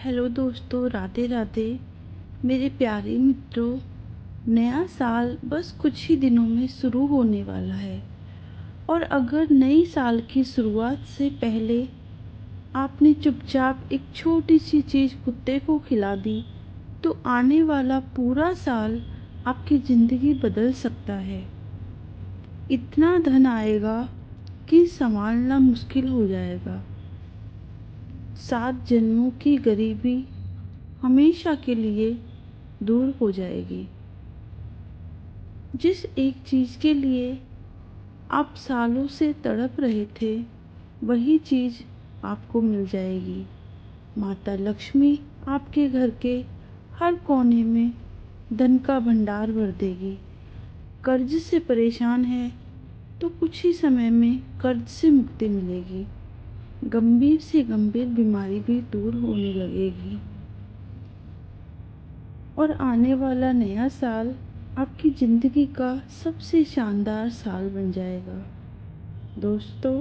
Hello दोस्तों, राधे राधे। मेरे प्यारे मित्रों, नया साल बस कुछ ही दिनों में शुरू होने वाला है। और अगर नई साल की शुरुआत से पहले आपने चुपचाप एक छोटी सी चीज़ कुत्ते को खिला दी, तो आने वाला पूरा साल आपकी ज़िंदगी बदल सकता है। इतना धन आएगा कि संभालना मुश्किल हो जाएगा। 7 जन्मों की गरीबी हमेशा के लिए दूर हो जाएगी। जिस एक चीज़ के लिए आप सालों से तड़प रहे थे, वही चीज़ आपको मिल जाएगी। माता लक्ष्मी आपके घर के हर कोने में धन का भंडार भर देगी। कर्ज से परेशान है तो कुछ ही समय में कर्ज से मुक्ति मिलेगी। गंभीर से गंभीर बीमारी भी दूर होने लगेगी। और आने वाला नया साल आपकी ज़िंदगी का सबसे शानदार साल बन जाएगा। दोस्तों,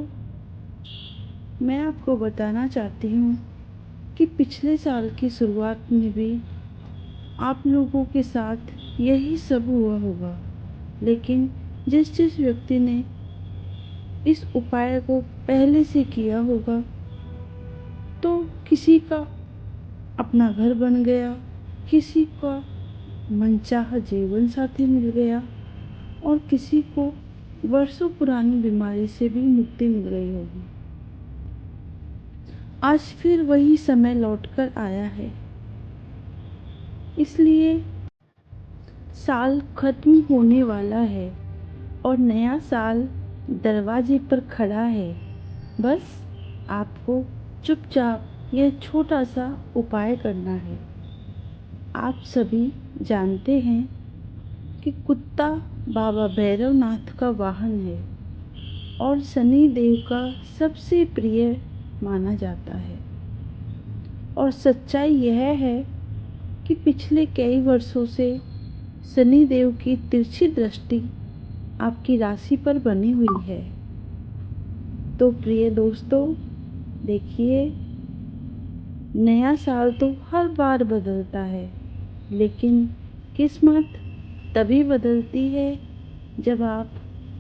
मैं आपको बताना चाहती हूँ कि पिछले साल की शुरुआत में भी आप लोगों के साथ यही सब हुआ होगा, लेकिन जिस जिस व्यक्ति ने इस उपाय को पहले से किया होगा, तो किसी का अपना घर बन गया, किसी का मनचाहा जीवन साथी मिल गया और किसी को वर्षों पुरानी बीमारी से भी मुक्ति मिल गई होगी। आज फिर वही समय लौटकर आया है। इसलिए साल खत्म होने वाला है और नया साल दरवाजे पर खड़ा है। बस आपको चुपचाप यह छोटा सा उपाय करना है। आप सभी जानते हैं कि कुत्ता बाबा भैरवनाथ का वाहन है और शनि देव का सबसे प्रिय माना जाता है। और सच्चाई यह है कि पिछले कई वर्षों से शनि देव की तिरछी दृष्टि आपकी राशि पर बनी हुई है। तो प्रिय दोस्तों, देखिए, नया साल तो हर बार बदलता है, लेकिन किस्मत तभी बदलती है जब आप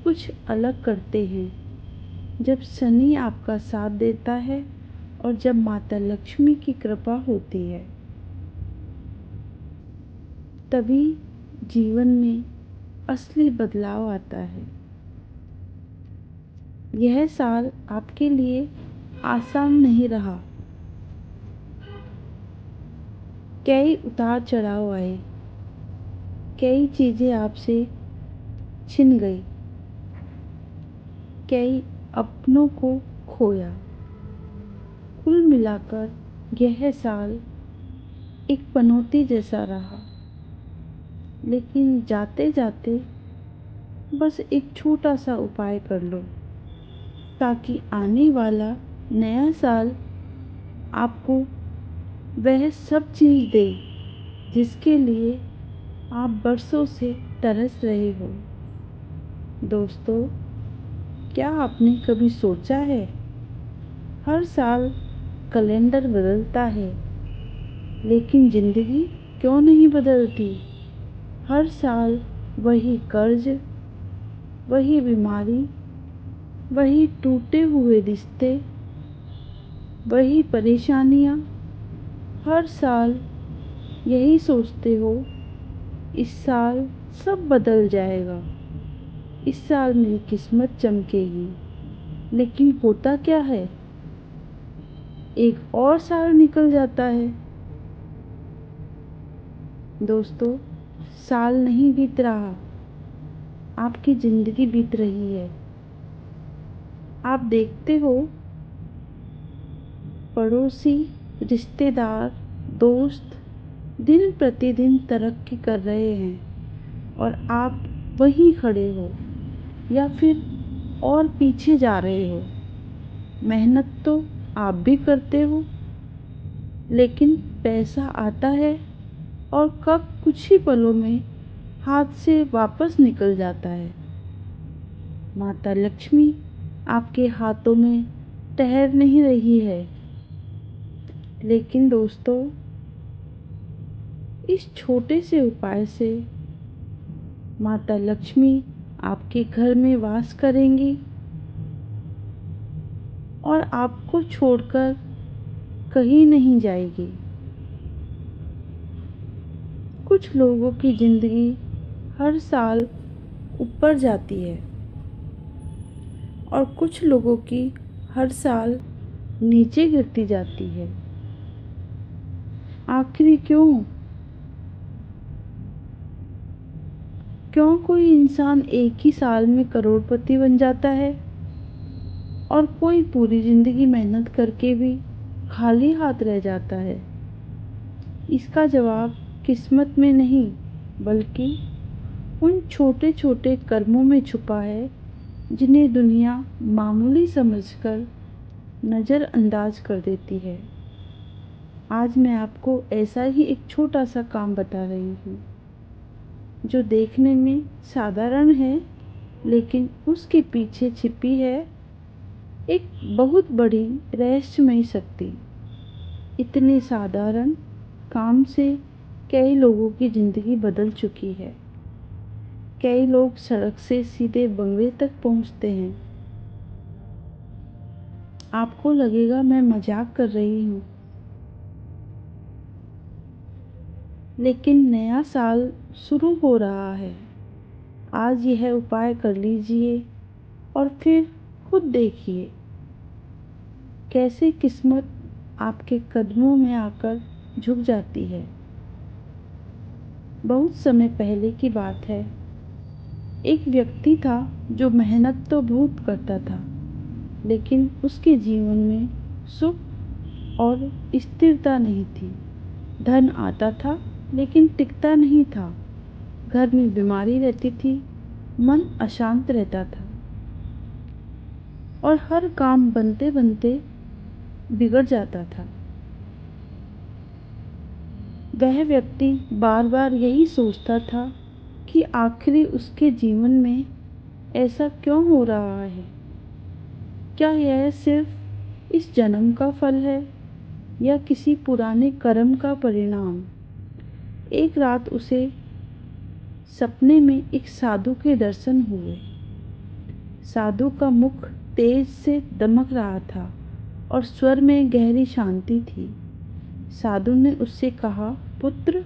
कुछ अलग करते हैं, जब शनि आपका साथ देता है और जब माता लक्ष्मी की कृपा होती है। तभी जीवन में असली बदलाव आता है। यह साल आपके लिए आसान नहीं रहा। कई उतार चढ़ाव आए, कई चीज़ें आपसे छिन गई, कई अपनों को खोया। कुल मिलाकर यह साल एक पनौती जैसा रहा। लेकिन जाते जाते बस एक छोटा सा उपाय कर लो, ताकि आने वाला नया साल आपको वह सब चीज़ दे जिसके लिए आप बरसों से तरस रहे हो। दोस्तों, क्या आपने कभी सोचा है, हर साल कैलेंडर बदलता है, लेकिन ज़िंदगी क्यों नहीं बदलती? हर साल वही कर्ज, वही बीमारी, वही टूटे हुए रिश्ते, वही परेशानियाँ। हर साल यही सोचते हो, इस साल सब बदल जाएगा, इस साल मेरी किस्मत चमकेगी। लेकिन होता क्या है, एक और साल निकल जाता है। दोस्तों, साल नहीं बीत रहा, आपकी ज़िंदगी बीत रही है। आप देखते हो, पड़ोसी, रिश्तेदार, दोस्त दिन प्रतिदिन तरक्की कर रहे हैं और आप वहीं खड़े हो या फिर और पीछे जा रहे हो। मेहनत तो आप भी करते हो, लेकिन पैसा आता है और कब कुछ ही पलों में हाथ से वापस निकल जाता है। माता लक्ष्मी आपके हाथों में ठहर नहीं रही है। लेकिन दोस्तों, इस छोटे से उपाय से माता लक्ष्मी आपके घर में वास करेंगी और आपको छोड़कर कहीं नहीं जाएगी। कुछ लोगों की ज़िंदगी हर साल ऊपर जाती है और कुछ लोगों की हर साल नीचे गिरती जाती है। आखिर क्यों? क्यों कोई इंसान एक ही साल में करोड़पति बन जाता है और कोई पूरी जिंदगी मेहनत करके भी खाली हाथ रह जाता है? इसका जवाब किस्मत में नहीं, बल्कि उन छोटे छोटे कर्मों में छुपा है जिन्हें दुनिया मामूली समझकर नज़रअंदाज कर देती है। आज मैं आपको ऐसा ही एक छोटा सा काम बता रही हूँ, जो देखने में साधारण है, लेकिन उसके पीछे छिपी है एक बहुत बड़ी रहस्यमयी शक्ति। इतने साधारण काम से कई लोगों की ज़िंदगी बदल चुकी है। कई लोग सड़क से सीधे बंगले तक पहुंचते हैं। आपको लगेगा मैं मजाक कर रही हूँ, लेकिन नया साल शुरू हो रहा है। आज यह उपाय कर लीजिए और फिर खुद देखिए कैसे किस्मत आपके कदमों में आकर झुक जाती है। बहुत समय पहले की बात है। एक व्यक्ति था जो मेहनत तो बहुत करता था, लेकिन उसके जीवन में सुख और स्थिरता नहीं थी। धन आता था, लेकिन टिकता नहीं था। घर में बीमारी रहती थी, मन अशांत रहता था और हर काम बनते बनते बिगड़ जाता था। वह व्यक्ति बार बार यही सोचता था कि आखिर उसके जीवन में ऐसा क्यों हो रहा है। क्या यह सिर्फ इस जन्म का फल है या किसी पुराने कर्म का परिणाम? एक रात उसे सपने में एक साधु के दर्शन हुए। साधु का मुख तेज से दमक रहा था और स्वर में गहरी शांति थी। साधु ने उससे कहा, पुत्र,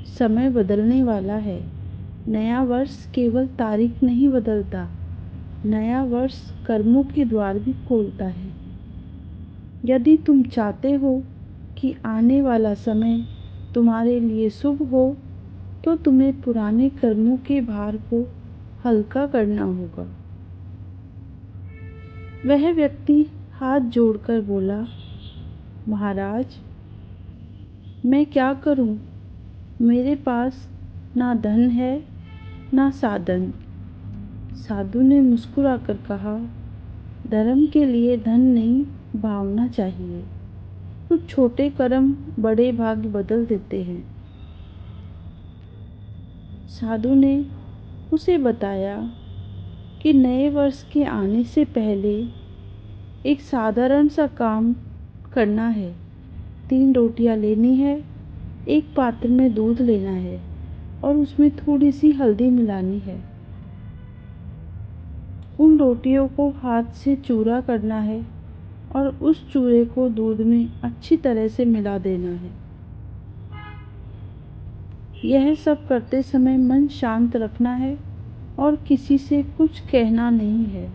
समय बदलने वाला है। नया वर्ष केवल तारीख नहीं बदलता, नया वर्ष कर्मों के द्वार भी खोलता है। यदि तुम चाहते हो कि आने वाला समय तुम्हारे लिए शुभ हो, तो तुम्हें पुराने कर्मों के भार को हल्का करना होगा। वह व्यक्ति हाथ जोड़कर बोला, महाराज, मैं क्या करूं? मेरे पास ना धन है ना साधन। साधु ने मुस्कुराकर कहा, धर्म के लिए धन नहीं, भावना चाहिए। कुछ छोटे कर्म बड़े भाग्य बदल देते हैं। साधु ने उसे बताया कि नए वर्ष के आने से पहले एक साधारण सा काम करना है। 3 रोटियां लेनी है, एक पात्र में दूध लेना है और उसमें थोड़ी सी हल्दी मिलानी है। उन रोटियों को हाथ से चूरा करना है और उस चूरे को दूध में अच्छी तरह से मिला देना है। यह सब करते समय मन शांत रखना है और किसी से कुछ कहना नहीं है।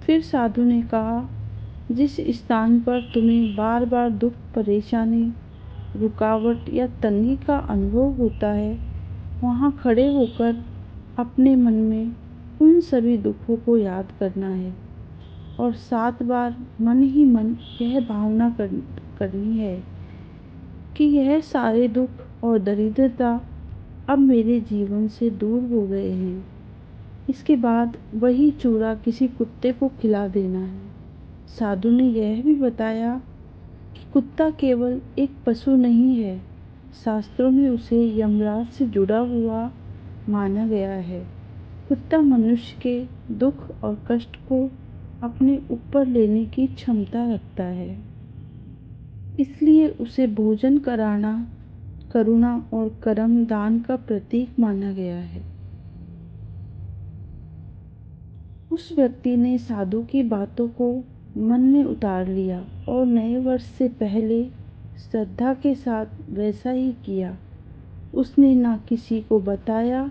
फिर साधु ने कहा, जिस स्थान पर तुम्हें बार बार दुख, परेशानी, रुकावट या तंगी का अनुभव होता है, वहाँ खड़े होकर अपने मन में उन सभी दुखों को याद करना है और 7 बार मन ही मन यह भावना करनी है कि यह सारे दुख और दरिद्रता अब मेरे जीवन से दूर हो गए हैं। इसके बाद वही चूरा किसी कुत्ते को खिला देना है। साधु ने यह भी बताया कि कुत्ता केवल एक पशु नहीं है, शास्त्रों में उसे यमराज से जुड़ा हुआ माना गया है। कुत्ता मनुष्य के दुख और कष्ट को अपने ऊपर लेने की क्षमता रखता है। इसलिए उसे भोजन कराना करुणा और कर्म दान का प्रतीक माना गया है। उस व्यक्ति ने साधु की बातों को मन में उतार लिया और नए वर्ष से पहले श्रद्धा के साथ वैसा ही किया। उसने ना किसी को बताया,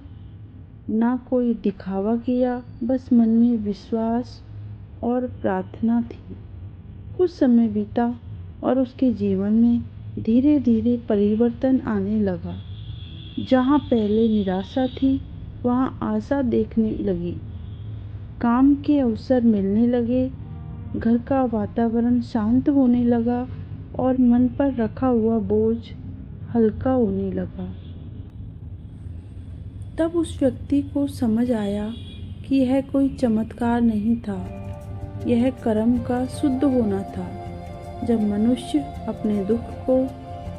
ना कोई दिखावा किया, बस मन में विश्वास और प्रार्थना थी। कुछ समय बीता और उसके जीवन में धीरे धीरे परिवर्तन आने लगा। जहाँ पहले निराशा थी, वहाँ आशा देखने लगी। काम के अवसर मिलने लगे, घर का वातावरण शांत होने लगा और मन पर रखा हुआ बोझ हल्का होने लगा। तब उस व्यक्ति को समझ आया कि यह कोई चमत्कार नहीं था, यह कर्म का शुद्ध होना था। जब मनुष्य अपने दुख को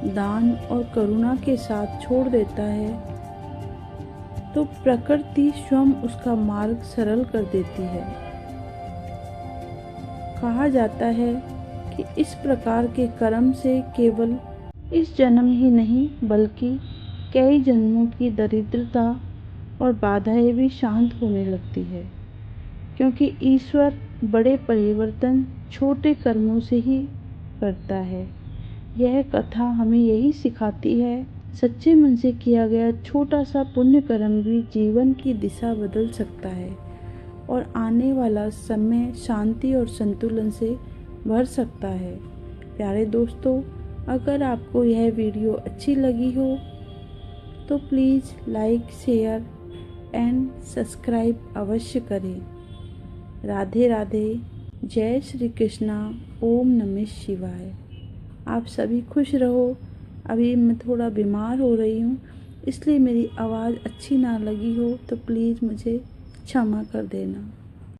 दान और करुणा के साथ छोड़ देता है, तो प्रकृति स्वयं उसका मार्ग सरल कर देती है। कहा जाता है कि इस प्रकार के कर्म से केवल इस जन्म ही नहीं बल्कि कई जन्मों की दरिद्रता और बाधाएं भी शांत होने लगती है, क्योंकि ईश्वर बड़े परिवर्तन छोटे कर्मों से ही करता है। यह कथा हमें यही सिखाती है, सच्चे मन से किया गया छोटा सा पुण्य कर्म भी जीवन की दिशा बदल सकता है और आने वाला समय शांति और संतुलन से भर सकता है। प्यारे दोस्तों, अगर आपको यह वीडियो अच्छी लगी हो तो please like, share and subscribe अवश्य करें। राधे राधे, जय श्री कृष्णा, ओम नमः शिवाय। आप सभी खुश रहो। अभी मैं थोड़ा बीमार हो रही हूँ, इसलिए मेरी आवाज़ अच्छी ना लगी हो तो प्लीज़ मुझे क्षमा कर देना।